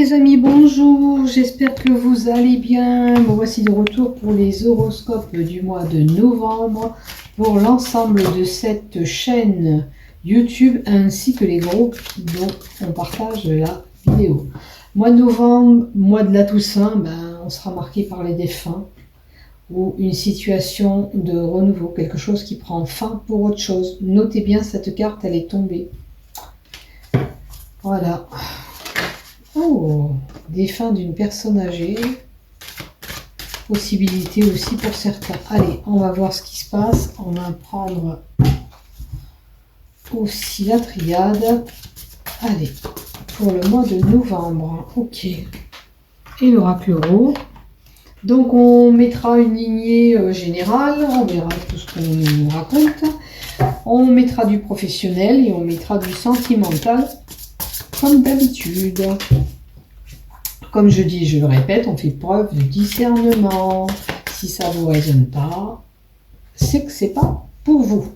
les amis, bonjour, j'espère que vous allez bien. Me voici de retour pour les horoscopes du mois de novembre pour l'ensemble de cette chaîne YouTube ainsi que les groupes dont on partage la vidéo. Mois de novembre, mois de la Toussaint, on sera marqué par les défunts ou une situation de renouveau, quelque chose qui prend fin pour autre chose. Notez bien cette carte, elle est tombée. Voilà. Oh, défunt d'une personne âgée. Possibilité aussi pour certains. Allez, on va voir ce qui se passe. On va prendre aussi la triade. Allez, pour le mois de novembre. Ok. Et l'oracle euro. Donc on mettra une lignée générale. On verra tout ce qu'on nous raconte. On mettra du professionnel et on mettra du sentimental. Comme d'habitude. Comme je dis, je le répète, on fait preuve de discernement. Si ça ne vous résonne pas, c'est que ce n'est pas pour vous.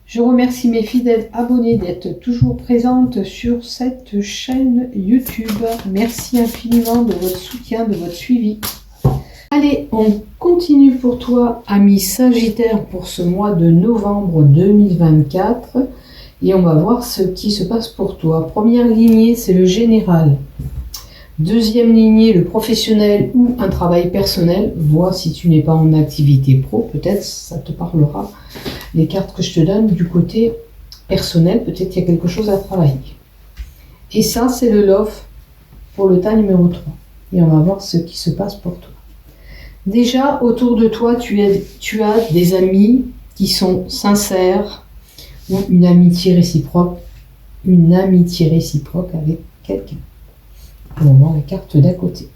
Je remercie mes fidèles abonnés d'être toujours présentes sur cette chaîne YouTube. Merci infiniment de votre soutien, de votre suivi. Allez, on continue pour toi, ami Sagittaire, pour ce mois de novembre 2024. Et on va voir ce qui se passe pour toi. Première lignée, c'est le général. Deuxième lignée, le professionnel ou un travail personnel. Vois si tu n'es pas en activité pro, peut-être ça te parlera. Les cartes que je te donne du côté personnel, peut-être qu'il y a quelque chose à travailler. Et ça, c'est le love pour le tas numéro 3. Et on va voir ce qui se passe pour toi. Déjà, autour de toi, tu as des amis qui sont sincères, ou une amitié réciproque avec quelqu'un. Pour le moment, la carte d'à côté.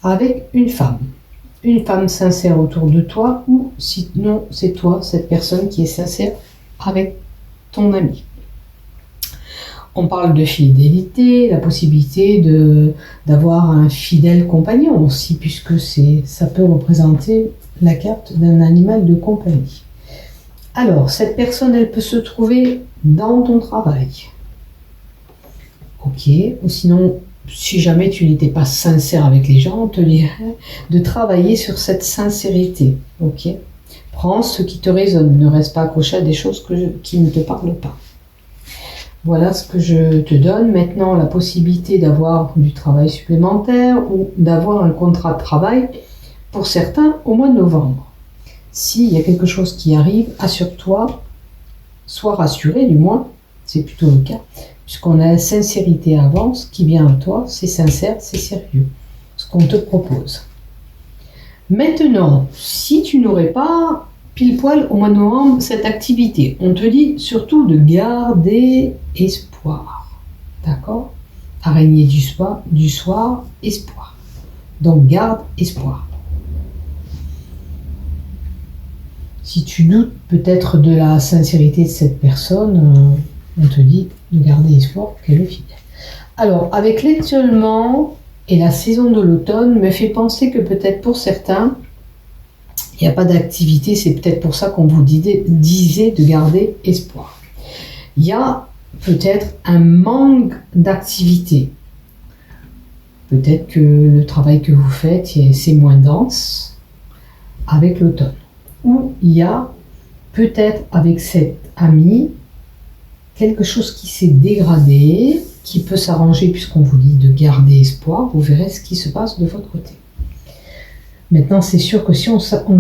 Avec une femme sincère autour de toi, ou sinon c'est toi, cette personne qui est sincère avec ton ami. On parle de fidélité, la possibilité d'avoir un fidèle compagnon aussi, puisque ça peut représenter la carte d'un animal de compagnie. Alors, cette personne, elle peut se trouver dans ton travail. Ok, ou sinon, si jamais tu n'étais pas sincère avec les gens, on te dirait de travailler sur cette sincérité. Ok, prends ce qui te résonne, ne reste pas accroché à des choses qui ne te parlent pas. Voilà ce que je te donne. Maintenant, la possibilité d'avoir du travail supplémentaire ou d'avoir un contrat de travail pour certains au mois de novembre. S'il y a quelque chose qui arrive, assure-toi, sois rassuré du moins, c'est plutôt le cas, puisqu'on a la sincérité avant, ce qui vient à toi, c'est sincère, c'est sérieux, ce qu'on te propose. Maintenant, si tu n'aurais pas pile poil au mois de novembre cette activité, on te dit surtout de garder espoir, d'accord? Araignée du soir, espoir. Donc garde espoir. Si tu doutes peut-être de la sincérité de cette personne, on te dit de garder espoir qu'elle est fidèle. Alors, avec l'étiolement et la saison de l'automne, me fait penser que peut-être pour certains, il n'y a pas d'activité, c'est peut-être pour ça qu'on vous disait de garder espoir. Il y a peut-être un manque d'activité. Peut-être que le travail que vous faites, c'est moins dense avec l'automne. Ou il y a peut-être avec cet ami quelque chose qui s'est dégradé, qui peut s'arranger puisqu'on vous dit de garder espoir, vous verrez ce qui se passe de votre côté. Maintenant, c'est sûr que si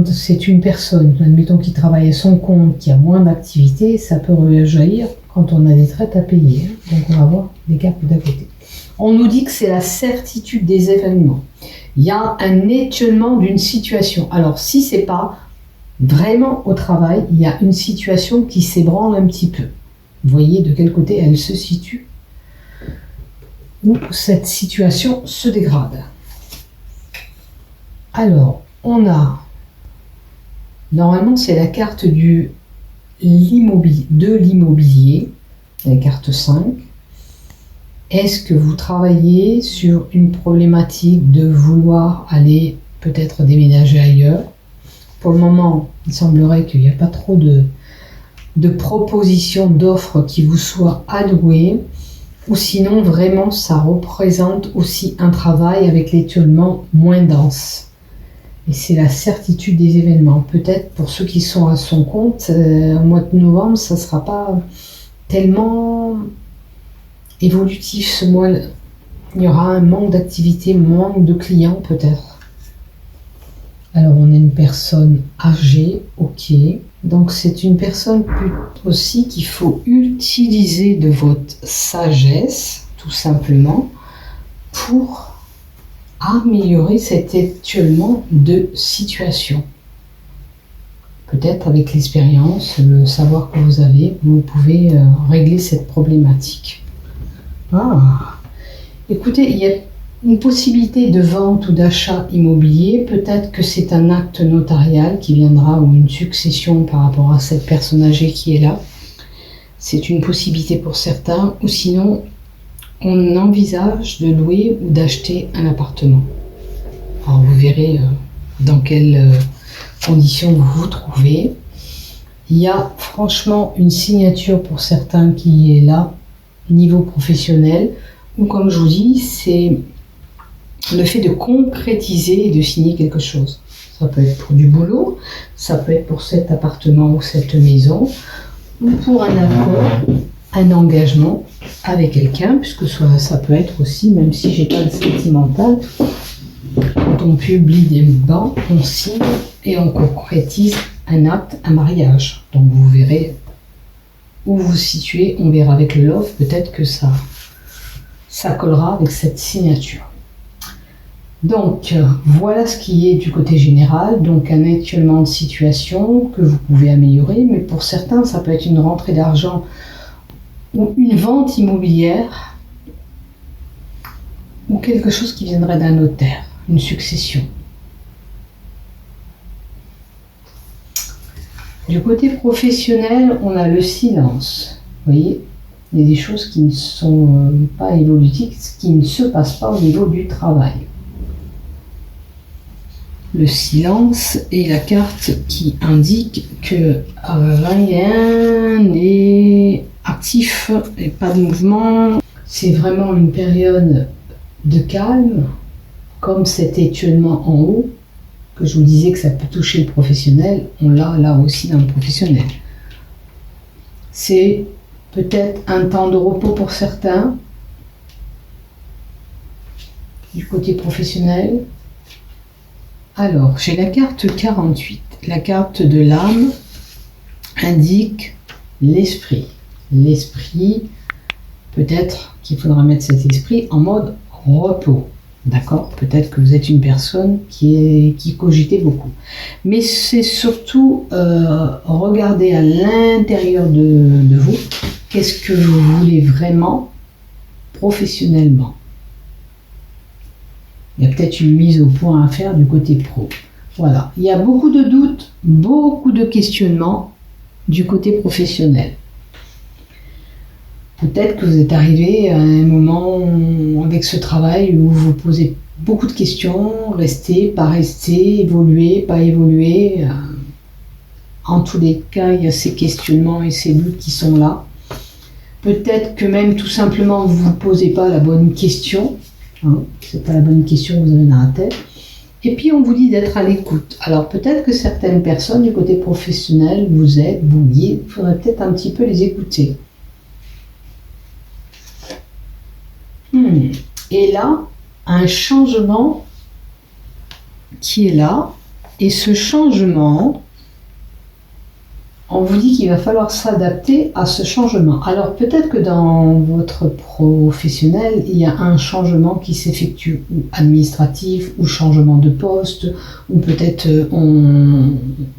c'est une personne, admettons, qui travaille à son compte, qui a moins d'activité, ça peut rejaillir quand on a des traites à payer. Donc on va voir les cartes d'à côté. On nous dit que c'est la certitude des événements. Il y a un étonnement d'une situation. Alors si c'est pas vraiment au travail, il y a une situation qui s'ébranle un petit peu. Vous voyez de quel côté elle se situe, où cette situation se dégrade. Alors, on a, normalement c'est la carte de l'immobilier, la carte 5. Est-ce que vous travaillez sur une problématique de vouloir aller peut-être déménager ailleurs? Pour le moment, il semblerait qu'il n'y a pas trop de propositions, d'offres qui vous soient allouées. ou sinon vraiment ça représente aussi un travail avec l'étiolement moins dense. Et c'est la certitude des événements. Peut-être pour ceux qui sont à son compte, au mois de novembre, ça ne sera pas tellement évolutif ce mois. Il y aura un manque d'activité, manque de clients peut-être. Alors on a une personne âgée, ok. Donc c'est une personne aussi qu'il faut utiliser de votre sagesse, tout simplement, pour améliorer cet étiolement de situation. Peut-être avec l'expérience, le savoir que vous avez, vous pouvez régler cette problématique. Ah, écoutez, il y a une possibilité de vente ou d'achat immobilier. Peut-être que c'est un acte notarial qui viendra ou une succession par rapport à cette personne âgée qui est là. C'est une possibilité pour certains, ou sinon on envisage de louer ou d'acheter un appartement. Alors vous verrez dans quelles conditions vous vous trouvez. Il y a franchement une signature pour certains qui est là, niveau professionnel, ou comme je vous dis, c'est le fait de concrétiser et de signer quelque chose. Ça peut être pour du boulot, ça peut être pour cet appartement ou cette maison, ou pour un accord, un engagement avec quelqu'un, puisque ça peut être aussi, même si j'ai pas de sentimental, quand on publie des bancs, on signe et on concrétise un acte, un mariage. Donc vous verrez où vous vous situez, on verra avec le love, peut-être que ça collera avec cette signature. Donc voilà ce qui est du côté général, donc un étiolement de situation que vous pouvez améliorer, mais pour certains ça peut être une rentrée d'argent ou une vente immobilière ou quelque chose qui viendrait d'un notaire, une succession. Du côté professionnel, on a le silence. Vous voyez, il y a des choses qui ne sont pas évolutives, qui ne se passent pas au niveau du travail. Le silence est la carte qui indique que rien n'est actif et pas de mouvement. C'est vraiment une période de calme, comme cet étiolement en haut, que je vous disais que ça peut toucher le professionnel, on l'a là aussi dans le professionnel. C'est peut-être un temps de repos pour certains, du côté professionnel. Alors, j'ai la carte 48. La carte de l'âme indique l'esprit. L'esprit, peut-être qu'il faudra mettre cet esprit en mode repos. D'accord? Peut-être que vous êtes une personne qui cogitait beaucoup. Mais c'est surtout regarder à l'intérieur de vous, qu'est-ce que vous voulez vraiment professionnellement. Il y a peut-être une mise au point à faire du côté pro. Voilà, il y a beaucoup de doutes, beaucoup de questionnements du côté professionnel. Peut-être que vous êtes arrivé à un moment avec ce travail où vous vous posez beaucoup de questions, rester, pas rester, évoluer, pas évoluer. En tous les cas, il y a ces questionnements et ces doutes qui sont là. Peut-être que même tout simplement vous ne vous posez pas la bonne question. C'est pas la bonne question que vous avez dans la tête. Et puis on vous dit d'être à l'écoute. Alors peut-être que certaines personnes du côté professionnel vous aident, vous guident, il faudrait peut-être un petit peu les écouter. Et là, un changement qui est là, et ce changement, on vous dit qu'il va falloir s'adapter à ce changement. Alors peut-être que dans votre professionnel, il y a un changement qui s'effectue, ou administratif, ou changement de poste, ou peut-être on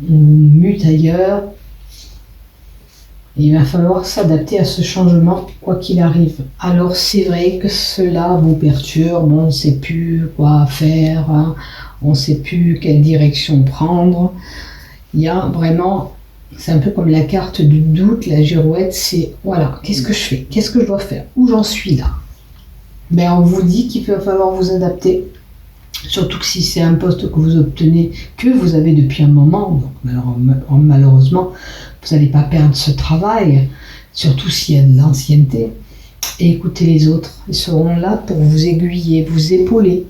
mute ailleurs. Il va falloir s'adapter à ce changement, quoi qu'il arrive. Alors c'est vrai que cela vous perturbe, on ne sait plus quoi faire, hein, on ne sait plus quelle direction prendre. Il y a vraiment... C'est un peu comme la carte du doute, la girouette, c'est voilà, qu'est-ce que je fais? Qu'est-ce que je dois faire? Où j'en suis là? Ben, on vous dit qu'il va falloir vous adapter, surtout que si c'est un poste que vous obtenez, que vous avez depuis un moment, donc malheureusement, vous n'allez pas perdre ce travail, surtout s'il y a de l'ancienneté. et écoutez les autres. Ils seront là pour vous aiguiller, vous épauler.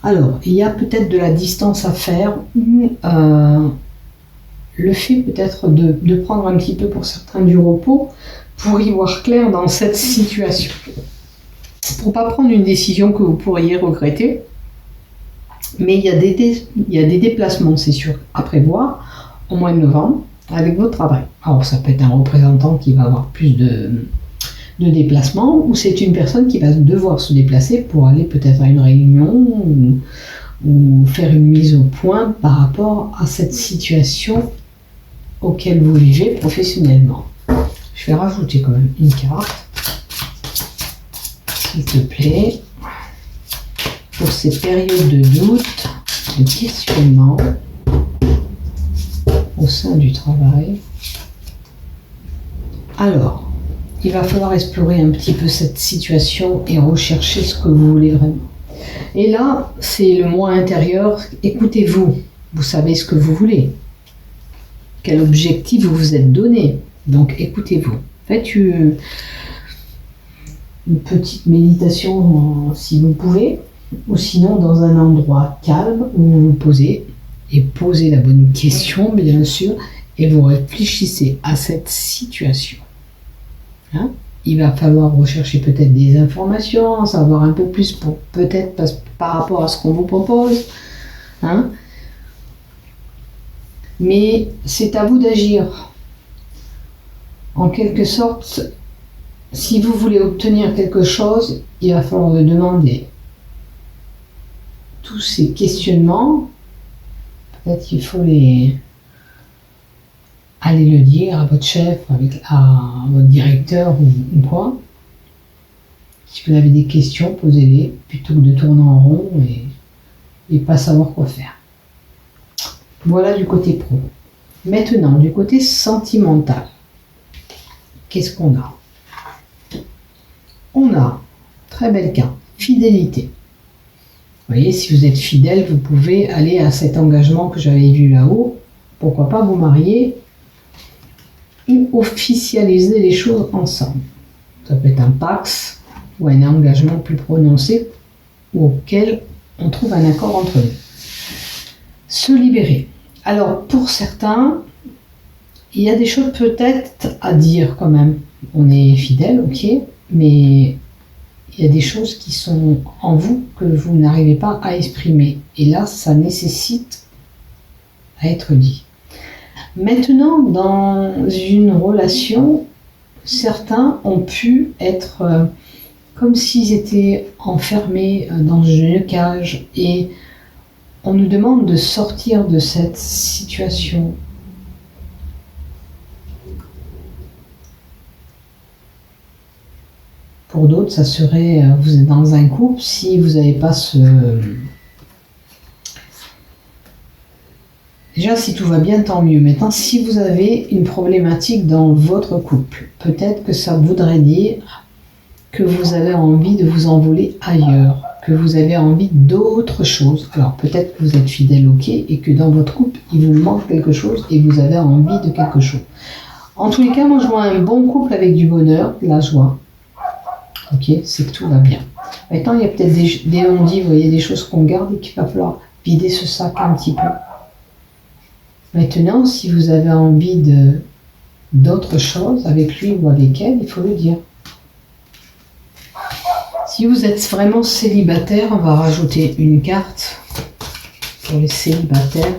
Alors, il y a peut-être de la distance à faire ou le fait peut-être de prendre un petit peu pour certains du repos pour y voir clair dans cette situation. Pour ne pas prendre une décision que vous pourriez regretter, mais il y a des déplacements, c'est sûr, à prévoir au mois de novembre avec votre travail. Alors, ça peut être un représentant qui va avoir plus de déplacements ou c'est une personne qui va devoir se déplacer pour aller peut-être à une réunion ou faire une mise au point par rapport à cette situation auquel vous vivez professionnellement. Je vais rajouter quand même une carte, s'il te plaît, pour ces périodes de doute, de questionnement au sein du travail. Alors, il va falloir explorer un petit peu cette situation et rechercher ce que vous voulez vraiment. Et là, c'est le moi intérieur. Écoutez-vous. Vous savez ce que vous voulez. Quel objectif vous vous êtes donné. Donc, écoutez-vous. Faites une petite méditation si vous pouvez. Ou sinon, dans un endroit calme où vous vous posez. Et posez la bonne question, bien sûr. Et vous réfléchissez à cette situation. Hein? Il va falloir rechercher peut-être des informations, en savoir un peu plus pour peut-être par rapport à ce qu'on vous propose. Hein? Mais c'est à vous d'agir. En quelque sorte, si vous voulez obtenir quelque chose, il va falloir le demander. Tous ces questionnements, peut-être qu'il faut aller le dire à votre chef, à votre directeur ou quoi. Si vous avez des questions, posez-les plutôt que de tourner en rond et pas savoir quoi faire. Voilà du côté pro. Maintenant, du côté sentimental, qu'est-ce qu'on a? On a, très belle carte, fidélité. Vous voyez, si vous êtes fidèle, vous pouvez aller à cet engagement que j'avais vu là-haut. Pourquoi pas vous marier ou officialiser les choses ensemble. Ça peut être un pax ou un engagement plus prononcé auquel on trouve un accord entre eux. Se libérer. Alors, pour certains, il y a des choses peut-être à dire quand même. On est fidèle, ok, mais il y a des choses qui sont en vous que vous n'arrivez pas à exprimer. Et là, ça nécessite à être dit. Maintenant, dans une relation, certains ont pu être comme s'ils étaient enfermés dans une cage et on nous demande de sortir de cette situation. Pour d'autres, ça serait, vous êtes dans un couple, si vous n'avez pas ce... Déjà, si tout va bien, tant mieux. Maintenant, si vous avez une problématique dans votre couple, peut-être que ça voudrait dire que vous avez envie de vous envoler ailleurs, que vous avez envie d'autre chose. Alors, peut-être que vous êtes fidèle, ok, et que dans votre couple, il vous manque quelque chose et vous avez envie de quelque chose. En tous les cas, moi, je vois un bon couple avec du bonheur, de la joie. Ok, c'est que tout va bien. Maintenant, il y a peut-être des non-dits, vous voyez, des choses qu'on garde et qu'il va falloir vider ce sac un petit peu. Maintenant, si vous avez envie d'autre chose avec lui ou avec elle, il faut le dire. Si vous êtes vraiment célibataire, on va rajouter une carte pour les célibataires,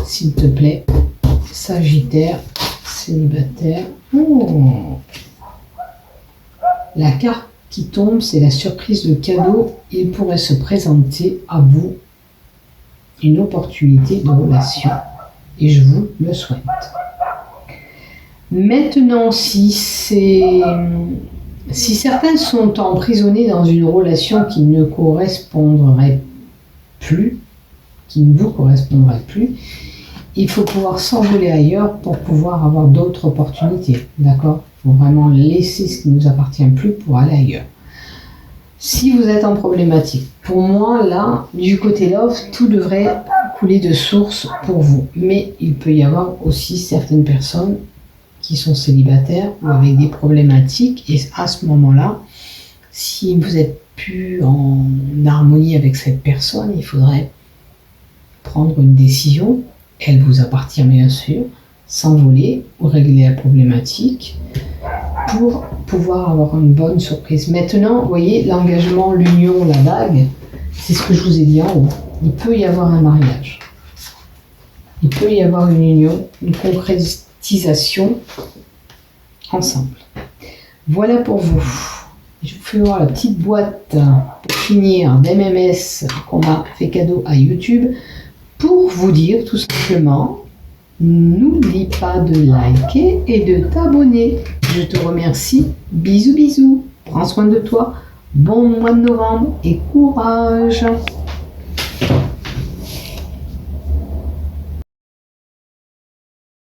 s'il te plaît. Sagittaire, célibataire. Oh. La carte qui tombe, c'est la surprise de cadeau. Il pourrait se présenter à vous une opportunité de relation. Et je vous le souhaite. Maintenant, si certains sont emprisonnés dans une relation qui ne correspondrait plus, qui ne vous correspondrait plus, il faut pouvoir s'envoler ailleurs pour pouvoir avoir d'autres opportunités. D'accord ? Il faut vraiment laisser ce qui ne nous appartient plus pour aller ailleurs. Si vous êtes en problématique, pour moi, là, du côté love, tout devrait couler de source pour vous. Mais il peut y avoir aussi certaines personnes qui qui sont célibataires ou avec des problématiques. Et à ce moment-là, si vous n'êtes plus en harmonie avec cette personne, il faudrait prendre une décision. Elle vous appartient bien sûr, s'envoler ou régler la problématique pour pouvoir avoir une bonne surprise. Maintenant, vous voyez, l'engagement, l'union, la bague, c'est ce que je vous ai dit en haut. Il peut y avoir un mariage. Il peut y avoir une union, une concrétisation ensemble. Voilà pour vous. Je vous fais voir la petite boîte pour finir d'MMS qu'on m'a fait cadeau à YouTube pour vous dire tout simplement, n'oublie pas de liker et de t'abonner. Je te remercie. Bisous bisous. Prends soin de toi. Bon mois de novembre et courage.